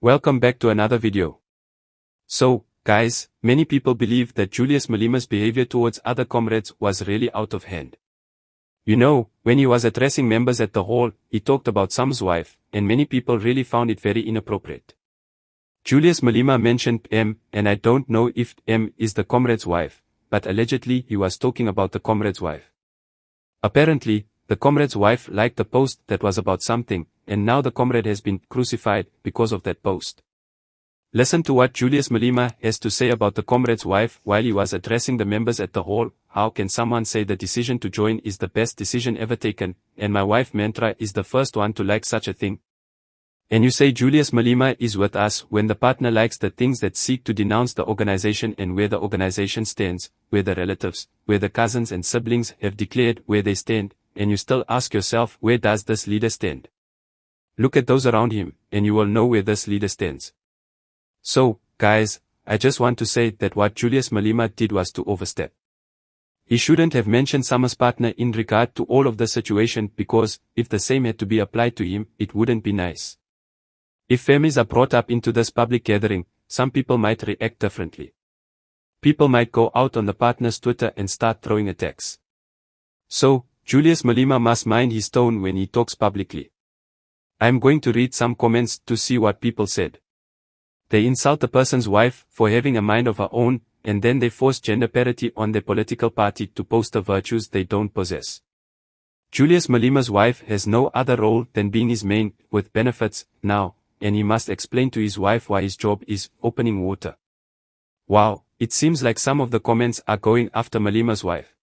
Welcome back to another video. So, guys, many people believe that Julius Malema's behavior towards other comrades was really out of hand. You know, when he was addressing members at the hall, he talked about someone's wife, and many people really found it very inappropriate. Julius Malema mentioned M, and I don't know if M is the comrade's wife, but allegedly he was talking about the comrade's wife. Apparently, the comrade's wife liked the post that was about something, and now the comrade has been crucified because of that post. Listen to what Julius Malema has to say about the comrade's wife while he was addressing the members at the hall. How can someone say the decision to join is the best decision ever taken, and my wife Mantra is the first one to like such a thing? And you say Julius Malema is with us when the partner likes the things that seek to denounce the organization and where the organization stands, where the relatives, where the cousins and siblings have declared where they stand, and you still ask yourself, where does this leader stand? Look at those around him, and you will know where this leader stands. So, guys, I just want to say that what Julius Malema did was to overstep. He shouldn't have mentioned someone's partner in regard to all of the situation, because if the same had to be applied to him, it wouldn't be nice. If families are brought up into this public gathering, some people might react differently. People might go out on the partner's Twitter and start throwing attacks. So, Julius Malema must mind his tone when he talks publicly. I am going to read some comments to see what people said. They insult the person's wife for having a mind of her own, and then they force gender parity on their political party to post the virtues they don't possess. Julius Malema's wife has no other role than being his maid with benefits now, and he must explain to his wife why his job is opening water. Wow, it seems like some of the comments are going after Malema's wife.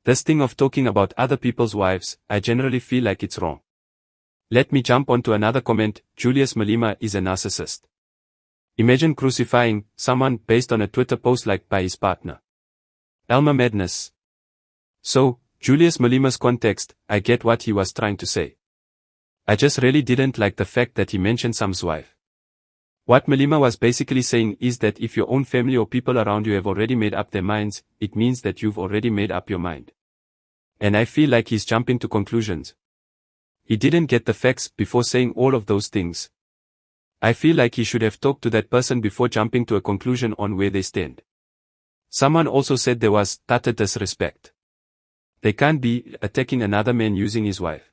This thing of talking about other people's wives, I generally feel like it's wrong. Let me jump onto another comment. Julius Malema is a narcissist. Imagine crucifying someone based on a Twitter post liked by his partner. Elmer Madness. So, Julius Malema's context, I get what he was trying to say. I just really didn't like the fact that he mentioned someone's wife. What Malema was basically saying is that if your own family or people around you have already made up their minds, it means that you've already made up your mind. And I feel like he's jumping to conclusions. He didn't get the facts before saying all of those things. I feel like he should have talked to that person before jumping to a conclusion on where they stand. Someone also said there was utter disrespect. They can't be attacking another man using his wife.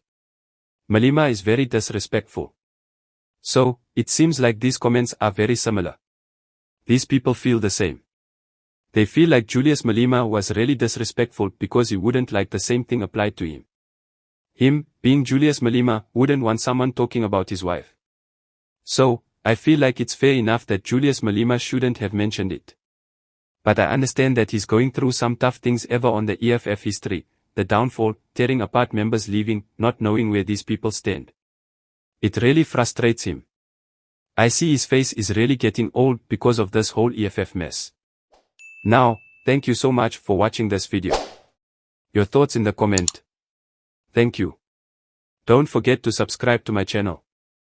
Malema is very disrespectful. So, it seems like these comments are very similar. These people feel the same. They feel like Julius Malema was really disrespectful because he wouldn't like the same thing applied to him. Him, being Julius Malema, wouldn't want someone talking about his wife. So, I feel like it's fair enough that Julius Malema shouldn't have mentioned it. But I understand that he's going through some tough things ever on the EFF history, the downfall, tearing apart members leaving, not knowing where these people stand. It really frustrates him. I see his face is really getting old because of this whole EFF mess. Now, thank you so much for watching this video. Your thoughts in the comment. Thank you. Don't forget to subscribe to my channel.